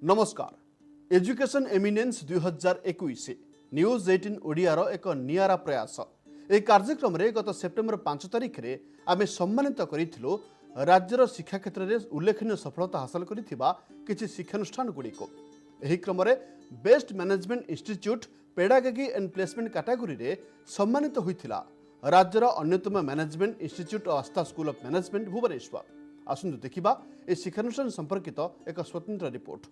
नमस्कार। Education eminence 2021 news 18 Odiyar एक नियारा प्रयास। यह कार्यक्रम रे गत सेप्टेम्बर 5 तारिख रे आमे सम्मानित करिथिलो राज्यर शिक्षा क्षेत्र में उल्लेखनीय सफलता हासिल करिथिबा किछि शिक्षानुष्ठान गुड़िको। एही क्रम रे best management institute pedagogy and placement category रे सम्मानित होइथिला राज्यर अन्यतम management institute Aastha school of management Bhubaneswar. आसंतु देखिबा ए शिक्षानुष्ठान संपर्कित एक स्वतंत्र रिपोर्ट।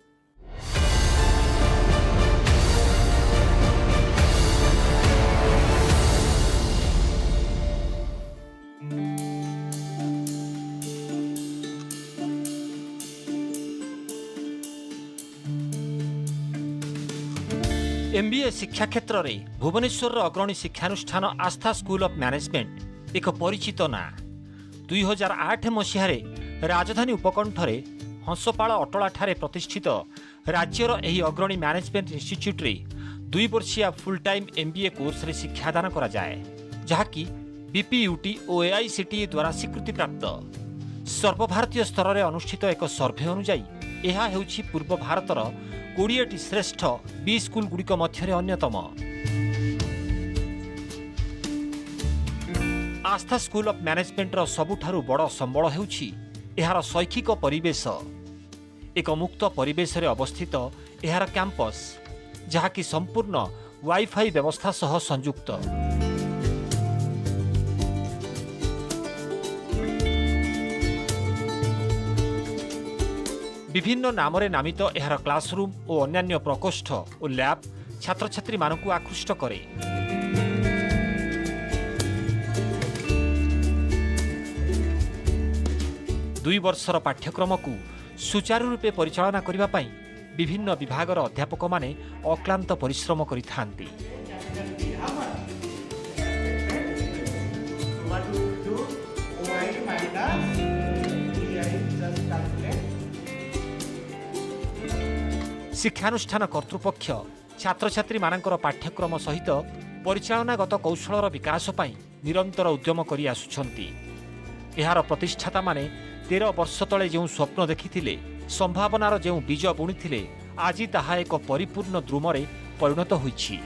एमबीए शिक्षा क्षेत्र में भुवनेश्वर अग्रणी शिक्षानुष्ठान आस्था स्कूल ऑफ मैनेजमेंट एक परिचित ना। 2008 मसीह राजधानी उपकंठरे हंसपाल अटला ठारे प्रतिष्ठित राज्यर एही अग्रणी मैनेजमेंट इंस्टीट्यूट रे 2 वर्षिया फुल टाइम एमबीए कोर्स रे शिक्षादान करा जाए, जहाँकि बीपीयूटी और एआईसीटीई द्वारा स्वीकृति प्राप्त। सर्वभारतीय स्तर में अनुष्ठित एक सर्भे अनुसार यह हेउछि पूर्व भारतर 20टी श्रेष्ठ बी स्कूल गुड़िक मध्य अन्यतम। आस्था स्कूल ऑफ मैनेजमेंट रो सबुठारु बड़ संबल हेउछि एहार शैक्षिक परिवेश। एक मुक्त परिवेश रे अवस्थित एहार कैंपस, जहाँकि संपूर्ण वाईफाई व्यवस्था सह संयुक्त। विभिन्न नामरे नामित एहार क्लासरूम और अन्यान्य प्रकोष्ठ और लैब छात्र छात्री मानकु आकृष्ट करे। दुई वर्षर पाठ्यक्रम को सुचारू रूपे परिचालना करिबा पई विभिन्न विभागर अध्यापक माने अक्लांत परिश्रम करिथांती। शिक्षानुष्ठान कर्तृपक्ष छात्र छात्री मानकर पाठ्यक्रम सहित परिचालनागत कौशलर विकास पई निरंतर उद्यम करि आसुछंती। एहार प्रतिष्ठाता माने 13 वर्ष तले जो स्वप्न देखिथिले, संभावनार जो बीज बुणिथिले, आज ताहा एक परिपूर्ण द्रुमरे परिणत होइछि।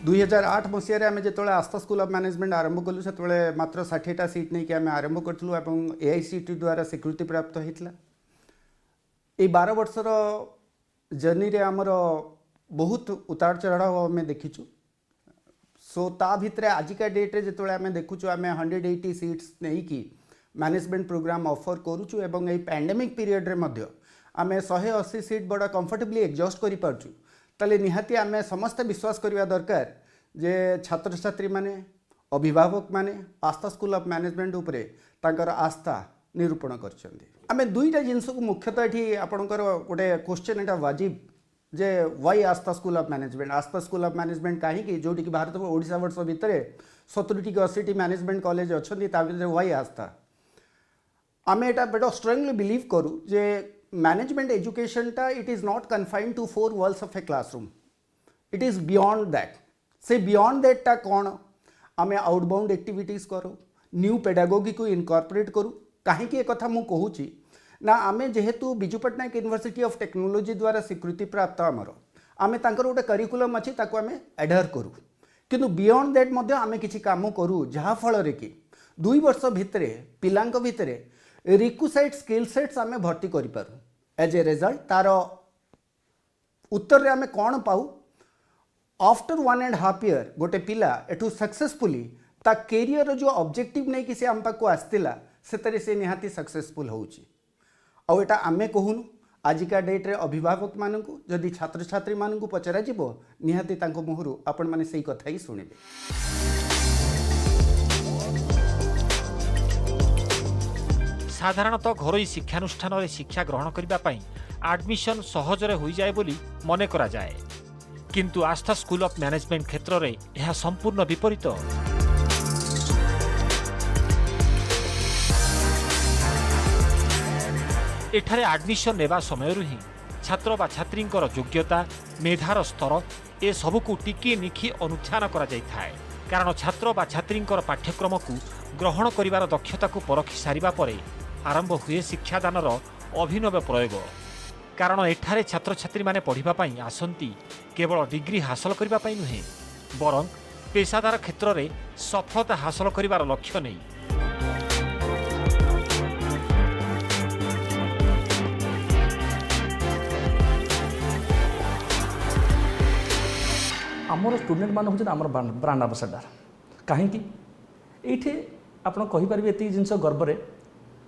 2008 मसीह आम जो आस्था स्कूल ऑफ मैनेजमेंट आरंभ कलु से मात्र 60टा सीट नहीं कि आम आरंभ करूँ और एआईसीटी द्वारा स्वीकृति प्राप्त होता। ये 12 वर्षर जर्नी रे आमर बहुत उतार चढ़ाव आम देखीचु। सो ता भितर आजिका डेट्रे जो आम देखुचु आम 180 सीट्स नहीं कि मैनेजमेंट प्रोग्राम ऑफर करूचु एवं ये पैंडेमिक पीरियड रे मध्य आम 180 सीट बड़ा कंफर्टेबली एडजस्ट करि पारचु। ताले निहाती आम समस्त विश्वास करवा दरकार जे छात्र छात्री माने अभिभावक माने आस्था स्कूल ऑफ मैनेजमेंट उपरे तांकर आस्था निरूपण करछन्ती। आम दुईटा जिनस को मुख्यतः एठी आपनकर गोटे क्वेश्चन एटा वाजिब जे why Aastha school of management. Aastha school of management कहीं जोटी कि भारत ओडिशा वर्ष भितर 70 की 80 मैनेजमेंट कॉलेज अच्छी वाई आस्था। आम एटा बड़ा स्ट्रांगली बिलीव करूँ जे मैनेजमेंट एजुकेशन टा it is not confined to 4 walls of a classroom, it is beyond that. से बियॉन्ड दैट टा कौन आम आउटबाउंड एक्टिविटीज करूँ, न्यू पेडागोगी को इनकॉर्पोरेट करूँ। कहीं एक कथा मु कहूची ना आम जेहेतु Biju Patnaik university of technology द्वारा स्वीकृति प्राप्त आमर आम तांकर गोटे करिकुलम अच्छी ताको आम एडहर करूँ, किंतु बियॉन्ड दैट मध्य आम किसी काम करूँ जहाँ फल कि 2 वर्ष भितर पिलांक भितर रिक्विसाइट स्किल सेट्स आम भर्ती करूँ। एज ए रिजल्ट तार उत्तर रे आम कौन पाऊ, आफ्टर 1.5 ईयर गोटे पिला एठू सक्सेसफुली ता कैरियर जो ऑब्जेक्टिव नहीं कि से आम पाक आसला से निहाती सक्सेसफुल होउची। आउ एटा आमे कहूनु आजिका डेट्रे अभिभावक मानकु जदि छात्र छात्री मानकु पचरा जिवो निहाती तांको मुहरु आपण माने सेही कथा ही सुनिबे। साधारणतः घरोई शिक्षानुष्ठान रे शिक्षा ग्रहण करिबा पई एडमिशन सहजरे होई जाए बोली मने करा जाए, किंतु आस्था स्कूल ऑफ मैनेजमेंट क्षेत्र रे यह संपूर्ण विपरीत। एठारे एडमिशन नेबा समय ही छात्र बा छात्रींकर योग्यता मेधार स्तर ए सबको टिकी निखी अनुध्यान करा जाय थाए। कारण छात्र बा छात्रींकर पाठ्यक्रम को ग्रहण करिवार दक्षता को परखि सारिबा परे आरंभ हुए शिक्षादानर अभिनव प्रयोग। कारण एठारे छात्र छात्री माने पढ़िबा पई आसंती केवल डिग्री हासिल करिबा पई नुहे बरं पेशादार क्षेत्र में सफलता हासिल करिवार लक्ष्य नहीं। आमर स्टूडेंट मान हूँ आम ब्रांड आंबासाडर कहीं ये आप कहींपारे ये जिन गर्व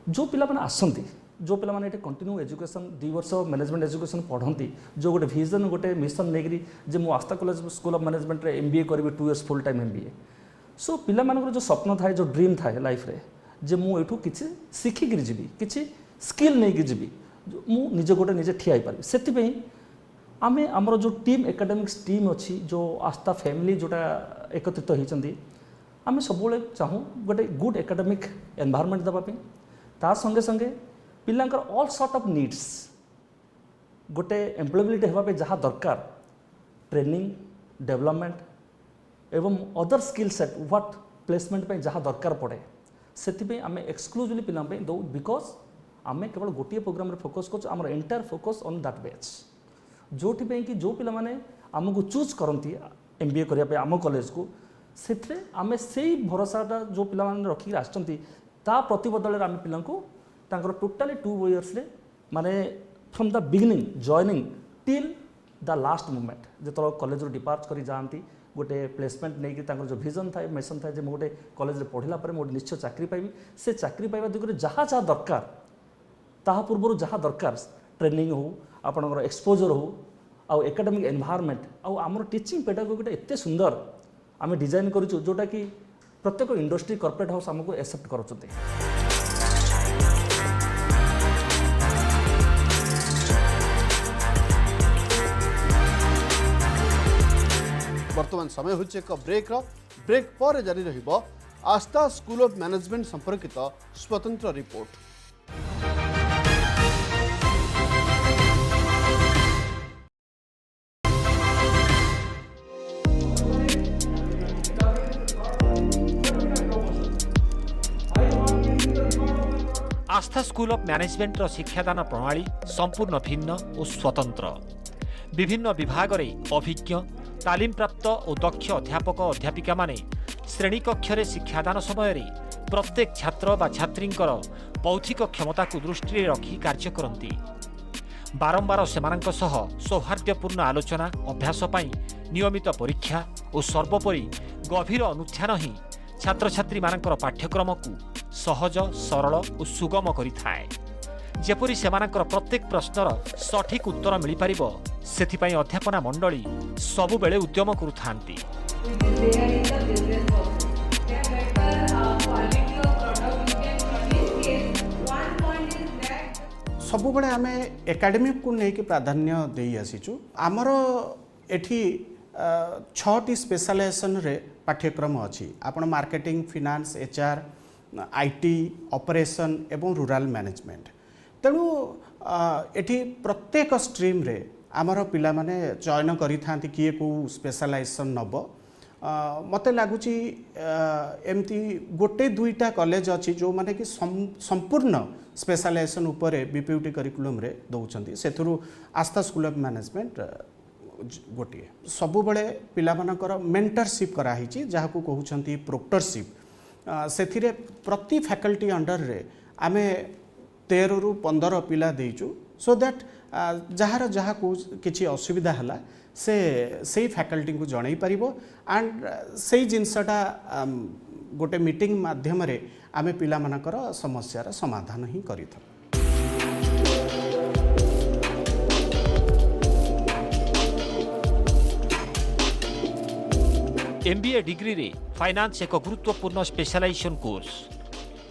जो पिला माने आसंती जो पिला माने कंटिन्यू एजुकेशन 2 वर्ष मैनेजमेंट एजुकेशन पढ़ती जो गोटे विजन गोटे मिशन नहीं जे मु आस्था कॉलेज स्कूल ऑफ मैनेजमेंट रे MBA करी 2 इयर्स फुल टाइम MBA। सो पिला मानकर जो स्वप्न थाए जो ड्रीम थाए लाइफ रे जे मु एठू किछि शिखिक जीवी किछि स्किल नहीं जीवी मु निजे गोटे निजे ठिया पारि से आमे आमर जो टीम एकेडमिक्स टीम अच्छी जो आस्था फैमिली जोटा एकत्रित होती आमे सब चाहूँ गोटे गुड एकेडमिक एनवायरनमेंट देवाई ता संगे संगे पिलांकर ऑल सॉर्ट ऑफ नीड्स गोटे एम्प्लॉयबिलिटी होगा जहाँ दरकार ट्रेनिंग डेवलपमेंट एवं other skill set what placement पे जहाँ दरकार पड़े से आम एक्सक्लूसिवली पिला दौ बिकज आम केवल गोटे प्रोग्राम फोकस कर आम entire focus on that batch जो कि जो पिला माने आमको चूज करती MBA करने आम कॉलेज को से आम से भरोसाटा जो पिला माने रखिक आसचंती ता प्रतिबदल आम पिला टोटाली 2 इयर्स रे माने from the beginning joining till the last moment जो कॉलेज डिपार्च कर जाती गोटे प्लेसमेंट नहीं कि जो विजन थाए मिशन थाए गोटे कॉलेज पढ़ला मोटे निश्चय चाकरी पाइबी से चाकरी पाइबा दिगरे जहाँ जहाँ दरकार ताहा पूर्व जहाँ दरकार ट्रेनिंग हो आपणकर एक्सपोजर हो आउ एकेडमिक एनवायरनमेंट आउ आमर टीचिंग पेडागोगी एते सुंदर आम डिजाइन करूँ जोटा कि प्रत्येक इंडस्ट्री कॉर्पोरेट हाउस आमको एक्सेप्ट करते। वर्तमान समय होचे एक ब्रेक पर जारी रहिबो आस्था स्कूल ऑफ मैनेजमेंट संपर्कित स्वतंत्र report. Aastha school of management शिक्षादान प्रणाली संपूर्ण भिन्न और स्वतंत्र। विभिन्न विभाग रे अभिज्ञ तालीम प्राप्त और दक्ष अध्यापक अध्यापिका माने श्रेणी कक्ष रे शिक्षादान समय रे प्रत्येक छात्र बा छात्रींकर बौद्धिक क्षमता को दृष्टि रखी कार्य करती। बारंबार सेमानंक सह सौहार्द्यपूर्ण आलोचना अभ्यास पई नियमित परीक्षा और सर्वोपरि गभीर अनुध्यान ही छात्र छात्री मानकर पाठ्यक्रम को सहज सरल और सुगम करिथाए। जेपरि सेमानकर प्रत्येक प्रश्नर सठिक उत्तर मिल पारिबो सेथिपई अध्यापना मंडली सबु बेले उद्यम करुथांती। सब बड़े आम एकेडमिक को लेकिन प्राधान्य दे आसीचु। आमर एठी 6टी स्पेशलाइजेशन रे पाठ्यक्रम अच्छी आपण marketing finance HR IT operation एवं रूरल मैनेजमेंट तेणु एठी प्रत्येक स्ट्रीम रे आमर पिला माने चयन करि थांती किए को स्पेशलाइजेशन नब मते लागुची एमती गोटे 2टा कॉलेज अच्छी जो माने कि संपूर्ण स्पेशलाइजेशन उपरे BPUT करिकुलम रे दउछंती सेथुरु आस्था स्कूल ऑफ मैनेजमेंट गोटे सबु बड़े पिला मानकर मेंटरशिप कराही जहाँ को कहउछंती प्रोक्टरशिप सेथिरे प्रति फैकल्टी अंडर रे आमे 13 रु 15 पिला देइचु सो दैट जहाँ जहाँ को किछि असुविधा हला से फैकल्टी को जणै परिबो एंड से जिनसटा गोटे मीटिंग माध्यम रे आमे पिला मानकर समस्यार समाधान ही करिथु। MBA डिग्री रे फाइनान्स एक गुरुत्वपूर्ण स्पेशलाइजेशन कोर्स।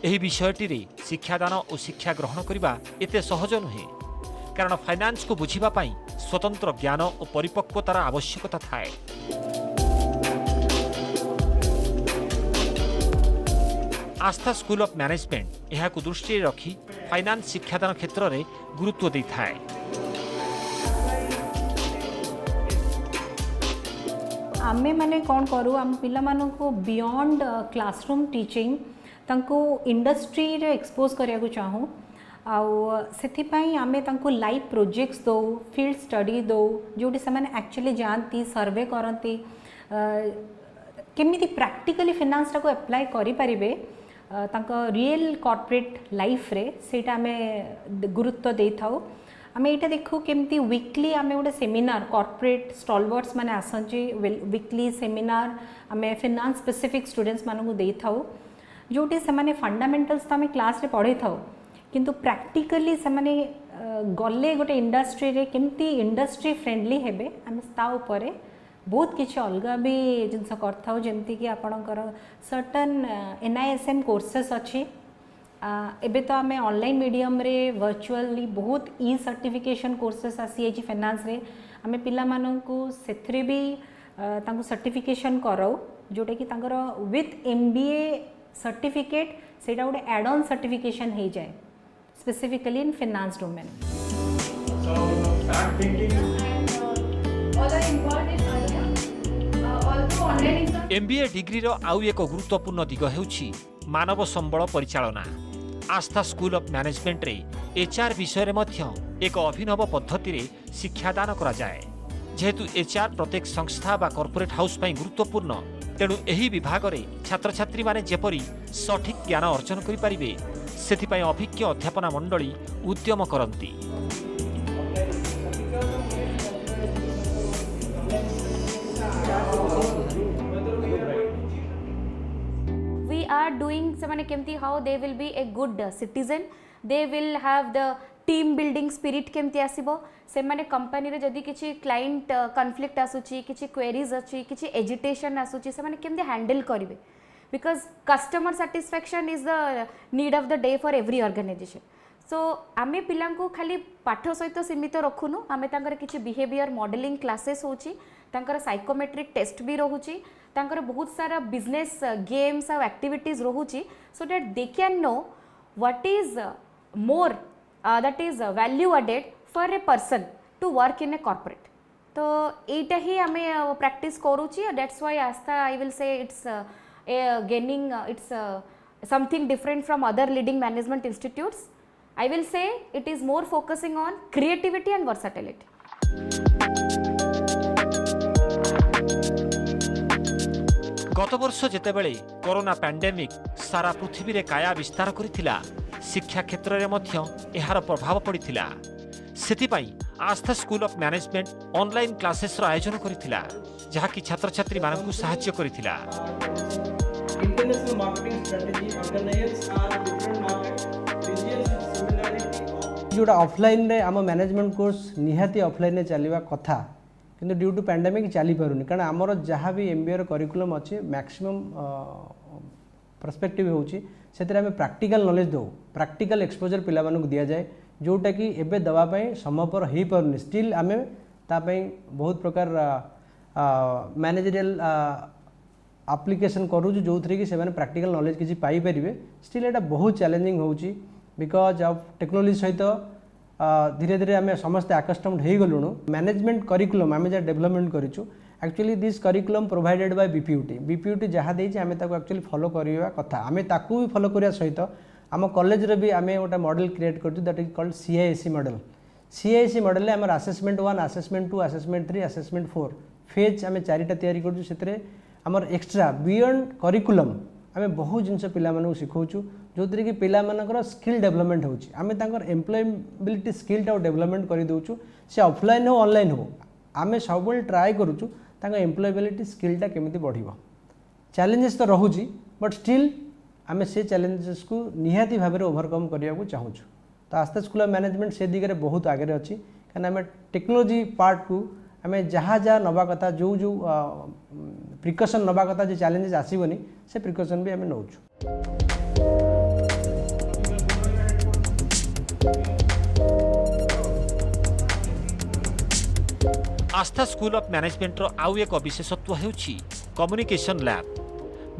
एही विषयटी रे शिक्षादान और शिक्षा ग्रहण करबा एते सहज नुहे कारण फाइनान्स को बुझिबा पई स्वतंत्र ज्ञान और परिपक्वतार आवश्यकता थाए। आस्था स्कूल ऑफ मैनेजमेंट यह को दृष्टि रखी फाइनान्स शिक्षादान क्षेत्र में गुरुत्व दी थाए। आमे माने कौन करूँ आम पिला मानू को बियॉन्ड क्लासरूम टीचिंग तांको इंडस्ट्री रे एक्सपोज करिया को चाहूँ आउ से आमे तांको लाइव प्रोजेक्ट्स दो फील्ड स्टडी दो जोटी से माने एक्चुअली जानती सर्वे करती केमिति प्रैक्टिकली फाइनेंस को अप्लाई करि परिबे तांको रियल कॉर्पोरेट लाइफ रे सेटा आमे गुरुत्व दे थाउ आमे एटा देखो केमिति वीकली आमे गोटे सेमिनार कॉर्पोरेट स्टॉलवर्ड्स माने आसंची वीकली सेमिनार आमे फाइनेंस स्पेसिफिक स्टूडेंट्स मानकु दे थाउ जोटी से माने फंडामेंटल्स तो आमे क्लास रे पढ़े थाउ किंतु प्रैक्टिकली से माने गले गोटे इंडस्ट्री रे केमती इंडस्ट्री फ्रेंडली हेबे आमे ता ऊपर बहुत किसी अलग भी जिनस करथाउ जेमती कि आपणकर सर्टन NISM कोर्सेस अच्छी एबे तो आमे ऑनलाइन मीडियम रे वर्चुअली बहुत ई सर्टिफिकेशन कोर्सेस आसी है फाइनेंस रे आमे पिला माननकु सेथरे भी तांको सर्टिफिकेशन कराउ जोटा कि तांकर विथ MBA सर्टिफिकेट सेटा गोटे एड ऑन सर्टिफिकेशन हो जाए specifically in finance domain MBA degree रो आउ एक गुरुत्वपूर्ण दिग हेउछि मानव संबल परिचालना आस्था स्कूल ऑफ मैनेजमेंट रे HR विषय रे मध्य एक अभिनव पद्धति रे शिक्षादान करा जाए जेहेतु HR प्रत्येक संस्था बा कॉर्पोरेट हाउस पई गुरुत्वपूर्ण तेणु एही विभाग रे छात्र छात्री माने जेपरी सठिक ज्ञान अर्जन करि परिबे सेथिपई अभिज्ञ अध्यापना मंडली उद्यम करंती। We are doing semane kemti how they will be a good citizen, they will have the team building spirit केमती आसीबो से माने कंपनी रे जदी किछि क्लाइंट कॉन्फ्लिक्ट आसुची किछि क्वेरीज अछि किछि एजिटेशन आसुची से माने केमती हैंडल करिवे because customer satisfaction is the need of the day for every organisation so आमे पिलां को खाली पाठ सहित सीमित रखुनु आमे तांकर किछि बिहेवियर मॉडलिंग क्लासेस होची तांकर साइकोमेट्रिक टेस्ट भी रहुची तांकर बहुत सारा बिजनेस गेम्स और एक्टिविटीज रहुची so that they can know what is more that is value added for a person to work in a corporate तो एटा ही आमे प्रैक्टिस करूची that's why Astha I will say it's gaining it's something different from other leading management institutes. I will say it is more focusing on creativity and versatility. गत वर्ष जेतेबेले corona pandemic सारा पृथ्वी रे काया विस्तार करिथिला शिक्षा क्षेत्र रे मध्य एहार प्रभाव पड़िथिला सेथिपई Aastha school of management online classes रो आयोजन करिथिला जहाकी छात्र छात्री मानकु सहाय्य करिथिला। International marketing strategy organize our different market regions similarity जोटा ऑफलाइन रे आम मैनेजमेंट कोर्स निहाती ऑफलाइन रे चलीवा कथा किंतु ड्यू टू पैंडेमिक चली पारुनी कारण आमर जहाँ भी MBA करिकुलम अच्छे मैक्सिमम पर्सपेक्टिव होची सेतरे आमे प्रैक्टिकल नॉलेज दो प्रैक्टिकल एक्सपोजर पिला मानक दिया जाए जोटा कि एबे दवा पई संभवपर हो पारुनी स्टिल आमे ता पई बहुत प्रकार मैनेजरियल एप्लिकेशन करू जो थ्री कि से प्रैक्टिकल नॉलेज किसी पाई परिबे स्टिल एटा बहुत चैलेंजिंग होची बिकॉज ऑफ टेक्नोलॉजी सहित धीरे धीरे आम समस्ते आकस्टम्ड हो गलुणु मैनेजमेंट करिकुलम आम जहाँ डेवलपमेंट करूँ actually this curriculum provided by BPUT जहाँ देती आम एक्चुअली फॉलो करवा कथा आम ताकू भी फॉलो करने सहित आम कॉलेज रे भी आम गोटे मॉडल क्रिएट कर that is called CISC model CISC model आम assessment 1 assessment 2 assessment 3 assessment 4 phase आम चारिटा तैयारी कर आमर एक्सट्रा बियॉन्ड करिकुलम आम बहुत जिनस पिला शिखाऊँ जो थी कि पिला मानकर स्किल डेवलपमेंट होची आम तांकर एम्प्लॉयबिलिटी स्किलटा डेवलपमेंट कर दउछु से ऑफलाइन हो ऑनलाइन हो आम सब ट्राए करूँ तांकर एम्प्लॉयबिलिटी स्किलटा केमिति बढ़िबो चैलेंजेस तो रहुची बट स्टिल आम से चैलेंजेस को निहाती भाव में ओवरकम करने को चाहूँ तो आस्था स्कूल ऑफ मैनेजमेंट से दिगरे बहुत आगे अच्छी कहीं आम टेक्नोलॉजी पार्ट को आम जहाँ जहाँ नवा कथा जो जो प्रिकसन नवा कथा जो चैलेंजेस आसबनी से प्रिकसन भी आम नौ। आस्था स्कूल ऑफ मैनेजमेंट रो आउ एक विशेषत्व हेउछि कम्युनिकेशन लैब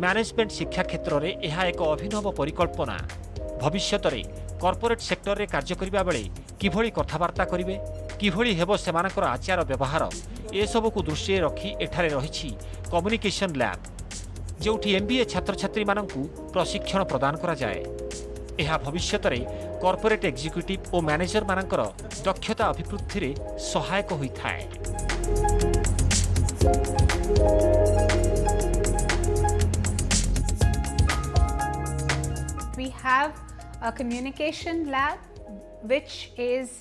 मैनेजमेंट शिक्षा क्षेत्र में यह एक अभिनव परिकल्पना भविष्यत रे कॉर्पोरेट सेक्टर रे कार्य करिबा बेले किभଳି कथाबार्ता करिवे किभଳି हेबो सेमानकर आचार व्यवहार ए सब को दृष्टि रखी एठारे रहिछि कम्युनिकेशन लैब जोठी एमबीए छात्र छात्री मानकु प्रशिक्षण प्रदान करा जाए। यह भविष्य में कॉर्पोरेट एग्जीक्यूटिव और मैनेजर मानकर दक्षता अभिवृद्धि रे सहायक होता है। We have a communication lab which is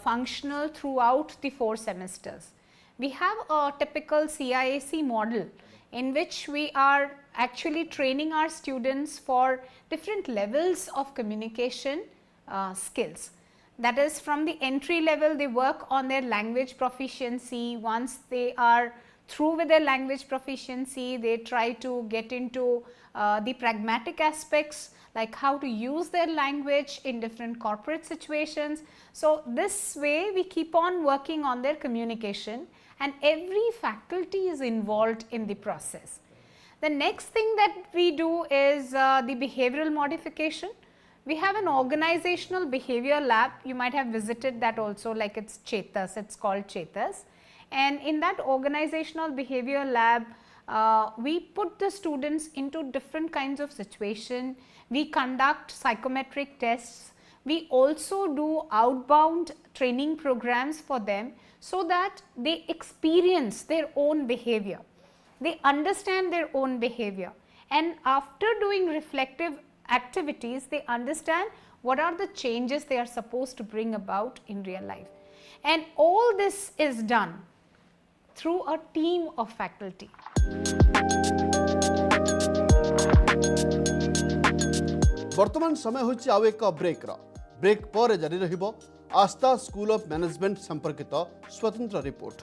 functional throughout the 4 semesters. We have a typical CIAC model in which we are actually training our students for different levels of communication skills. That is, from the entry level they work on their language proficiency. Once they are through with their language proficiency, they try to get into the pragmatic aspects, like how to use their language in different corporate situations. So this way we keep on working on their communication, and every faculty is involved in the process. The next thing that we do is the behavioral modification. We have an organizational behavior lab. You might have visited that also, like it's Chetas, it's called Chetas. And in that organizational behavior lab, we put the students into different kinds of situation. We conduct psychometric tests. We also do outbound training programs for them so that they experience their own behavior. They understand their own behavior, and after doing reflective activities, they understand what are the changes they are supposed to bring about in real life. And all this is done through a team of faculty. वर्तमान समय होछि आउ एक break पर जारी रहिबो आस्था school of management संपर्कित स्वतंत्र रिपोर्ट।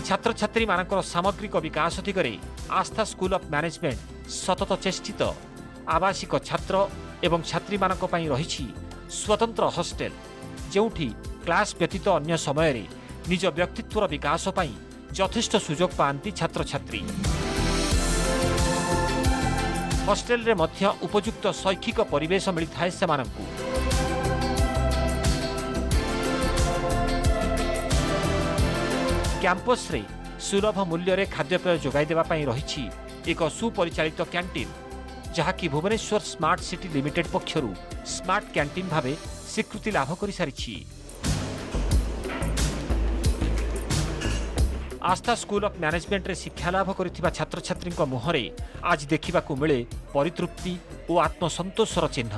छात्र छात्री मानकर सामग्रिक विकास दिगरे आस्था स्कूल ऑफ मैनेजमेंट सतत चेष्टित। आवासिक छात्र एवं छात्री मानक पई रहिछि स्वतंत्र हॉस्टेल, जोठी क्लास व्यतीत अन्य समय रे निज व्यक्तित्वर विकास पई यथेष्ट सुजोग पाती छात्र छात्री। हॉस्टेल रे मध्य उपयुक्त शैक्षिक परिवेश मिलता है सेमानंकु। कैंपस रे सुलभ मूल्य रे खाद्यपेय जोगाई देवा पई रहिछि एक सुपरिचालित कैंटीन, जहाँकि भुवनेश्वर स्मार्ट सिटी लिमिटेड पक्षरु स्मार्ट कैंटीन भावे स्वीकृति लाभ कर सारिछि। आस्था स्कूल ऑफ मैनेजमेंट रे शिक्षा लाभ करिथिबा छात्र छात्री मुहरे आज देखा मिले परितृप्ति और आत्मसंतोषर चिन्ह।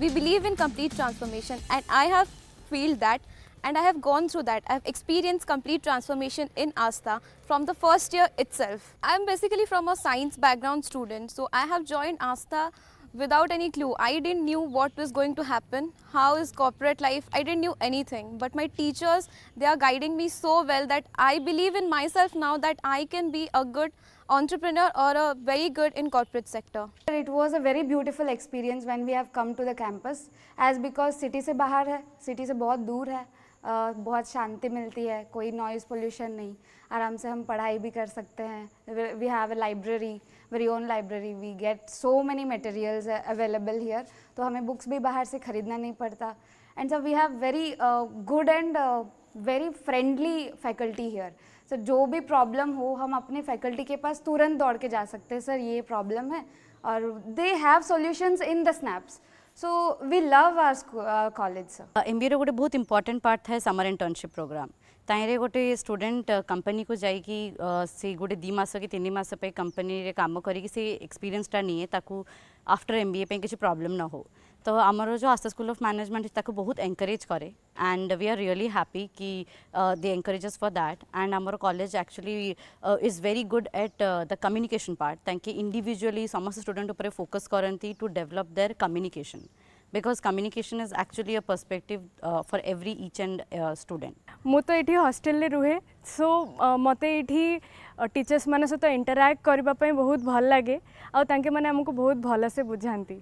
We believe in complete transformation, and I have feel that, and I have gone through that. I have experienced complete transformation in Astha from the first year itself. I am basically from a science background student, so I have joined Astha without any clue. I didn't knew what was going to happen, how is corporate life, I didn't knew anything. But my teachers, they are guiding me so well that I believe in myself now that I can be a good entrepreneur or a very good in corporate sector. It was a very beautiful experience when we have come to the campus, as because city से बाहर है, city से बहुत दूर है, बहुत शांति मिलती है, कोई noise pollution नहीं, आराम से हम पढ़ाई भी कर सकते हैं. We have a library, very own library. We get so many materials available here, तो हमें books भी बाहर से खरीदना नहीं पड़ता. And so we have very good and very friendly faculty here. So जो भी problem हो हम अपने faculty के पास तुरंत दौड़ के जा सकते हैं, सर ये problem है, और they have solutions in the snaps. So we love our college, sir. MBA रो गोटे बहुत important part है summer internship program. ताइरे गोटे स्टूडेंट कंपनी को जाइकी से गोटे 2 मास कि 3 मास पे कंपनी रे काम करी से एक्सपीरियंसटा नहीं ताकू आफ्टर MBA पे किसी प्रॉब्लम ना हो. तो आमर जो आस्था स्कूल ऑफ मैनेजमेंट ताको बहुत एनकरेज करे, and we are really happy कि they encourage us for that. And आमर college actually is very good at the communication part, ताकि इंडिविजुअली समस्त स्टूडेंट ऊपर फोकस करती to develop their communication, because communication is actually a perspective for every each and student. मु तो ये hostel रुहे, सो मत ये टीचर्स मान सहित इंटराक्ट करने बहुत भल लगे, और तांके माने हमको बहुत भल से बुझाती.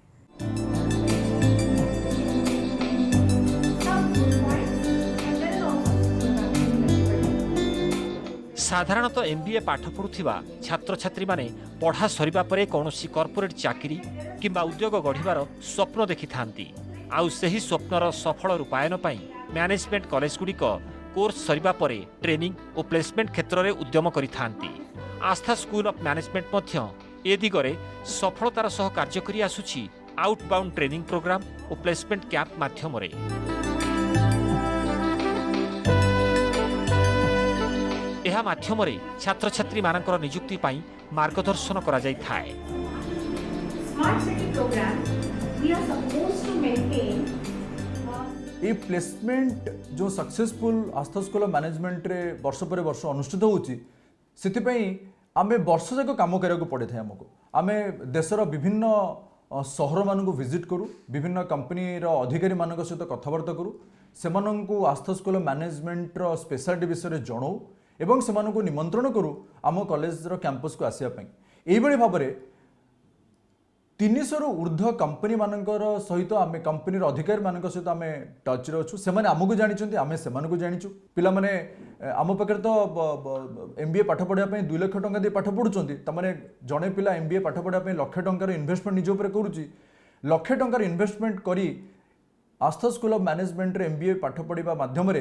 साधारणतः MBA पाठ पढ़ुथिबा छात्र छात्री माने पढ़ा सरिबा परे कौनसी कॉर्पोरेट चाकरी किंबा उद्योग गढ़िबार स्वप्न देखि थांती आउ सही स्वप्नर सफल रूपायन पई मैनेजमेंट कॉलेज गुड़िक कोर्स सरिबा परे ट्रेनिंग और प्लेसमेंट क्षेत्र में उद्यम करि थांती। आस्था स्कूल ऑफ मैनेजमेंट मध्य ए दिगरे सफलतार सह कार्य करि आसुछि आउटबाउंड ट्रेनिंग प्रोग्राम और प्लेसमेंट कैंप माध्यम रे। एहा माध्यम रे छात्र छात्री मानकर नियुक्ति पाई मार्गदर्शन करा जाय थाए। Smart city program we are supposed to maintain ये प्लेसमेंट जो successful Aastha school of management रे वर्ष पर वर्ष अनुष्ठित होउची सेतिपई आमे वर्ष जाक काम करिया पड़े थे। हमको आमे देशर विभिन्न सहर मान विजिट करूँ, विभिन्न कंपनी अधिकारी मान सहित कथबार्ता करूँ, सेमानंकु आस्था स्कूल ऑफ मैनेजमेंट रो स्पेशलिटी विषय जणाऊ एवं सेमानंकु निमंत्रण करूँ आम कॉलेज रो कैंपस को आसिया पई। एई बळी भाबरे 300 रु ऊर्ध्व कंपनी मानकर सहित आम कंपनी अधिकारी मान सहित आम टच रे अच्छु। से आमको जानी आम से जानीचु। पिला माने आम पाखे तो MBA पाठ पढ़ाई 2 लाख टंका दे पाठ पढ़ुंट तमाने जड़े पिला MBA पाठ पढ़ाई लाख टंकार इन्वेस्टमेंट निज उपर करुच्ची। लाख टंकार इन्वेस्टमेंट करी आस्था स्कूल ऑफ मैनेजमेंट रे MBA पाठ पढ़ा माध्यम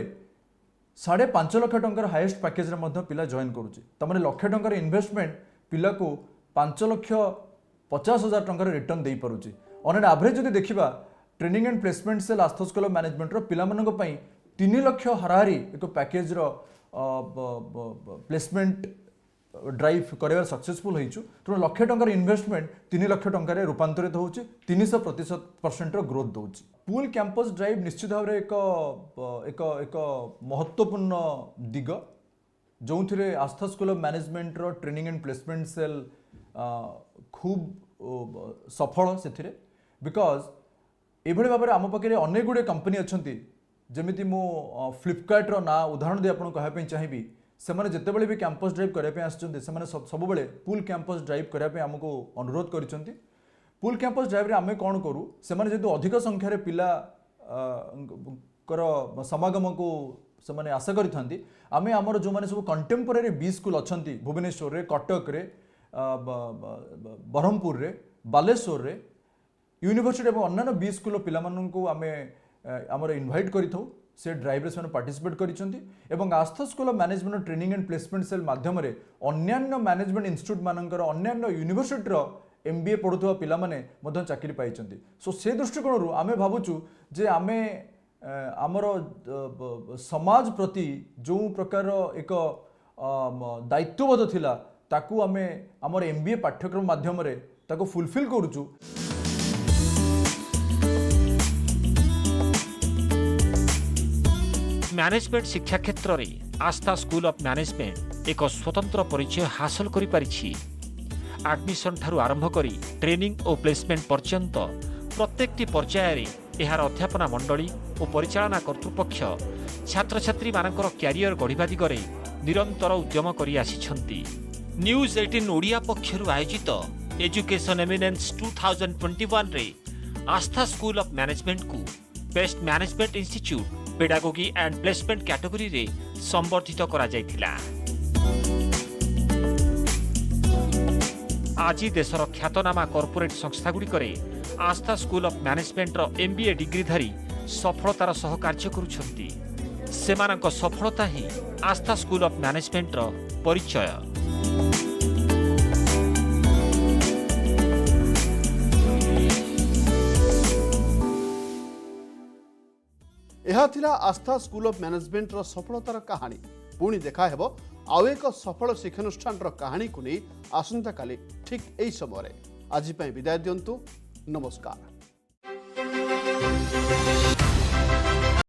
5.5 लाख टंकार हाईएस्ट पैकेज रे पिला जॉइन करुच्ची। तमाने लाख टंकार इन्वेस्टमेंट पिला को 5,50,000 टंकार रिटर्न दे पारुची। ऑन एन एवरेज जदि देखिबा training and placement cell Aastha school of management रो पिला मानक पई 3 लाख हाराहारी एक पैकेज रो प्लेसमेंट ड्राइव करेबार सक्सेसफुल होइछु। तो लाख टंकार इन्वेस्टमेंट 3 लाख टंकार रूपांतरित होउची, 300% रो ग्रोथ दोउची। पूल कैंपस ड्राइव निश्चित भाव एक महत्वपूर्ण दिग जो आस्था स्कूल ऑफ मैनेजमेंट रो ट्रेनिंग एंड प्लेसमेंट सेल खूब सफल से बिकॉज ये भाव में आम पाखे अनेक गुड़े कंपनी अच्छा जमीती मु फ्लिपकार्ट रो ना उदाहरण दे आपको कहवाई चाहिए। से जिते बड़े भी कैंपस ड्राइव करने आसुँच सब पूल कैंपस ड्राइव करने आमको अनुरोध कर पूल कैंपस ड्राइव आम कौन करूँ से जेहेतु अधिक संख्यार पिला समागम को से आशा करें आम आमर जो मैंने सब कंटेम्पोरारी बी स्कूल अच्छा भुवनेश्वर रे, कटक रे, ब्रह्मपुर रे, बालेश्वर रे, यूनिवर्सिटी और अन्य बी स्कूल पिला माननकु आमे आमर इनवाइट करिथौ से ड्राइव रे पार्टिसिपेट करिसंती एवं Aastha school of management training and placement cell माध्यम रे अन्यान्य मैनेजमेंट इंस्टीट्यूट मानकर अन्यान्य यूनिवर्सिटी रो MBA पढ़ुवा पिला माने मध्य चाकरी पाइचंती। सो से दृष्टिकोण रु आमे भाबुचु जे आमे आमर समाज प्रति जो प्रकार एक दायित्वबोध थिला ताकू आमे आमर MBA पाठ्यक्रम माध्यम रे ताकू फुलफिल करूचु। मैनेजमेंट शिक्षा क्षेत्र में आस्था स्कूल ऑफ मैनेजमेंट एक स्वतंत्र परिचय हासिल करि पारिछि। एडमिशन ठारू आरंभ करी ट्रेनिंग और प्लेसमेंट पर्यंत प्रत्येकटी पर्याय रे एहार अध्यापना मंडली और परिचालना कर्तृपक्ष छात्र छात्री मानकर क्यारियर गढ़िबा दिगरे निरंतर उद्यम करि आसिछंती। न्यूज 18 ओडिया पक्षरु आयोजित एजुकेशन एमिनेंस 2021 रे आस्था स्कूल ऑफ मैनेजमेंट को best management institute pedagogy and placement category रे संबर्धित करा जायथिला। आज देशर ख्यातनामा कॉर्पोरेट संस्था गुड़िकरे आस्था स्कूल ऑफ मैनेजमेंट रो MBA डिग्रीधारी सफलतार सह कार्य करुछंती। सेमानक सफलता ही आस्था स्कूल ऑफ मैनेजमेंट रो परिचय। यह थिला आस्था स्कूल ऑफ मैनेजमेंट रो सफलतार कहानी। पुणी देखा हेबो आउ एक सफल शिक्षानुष्ठान रो कहानी को नहीं आसंता काली ठीक एई समय। आज विदाय दियंतु। नमस्कार।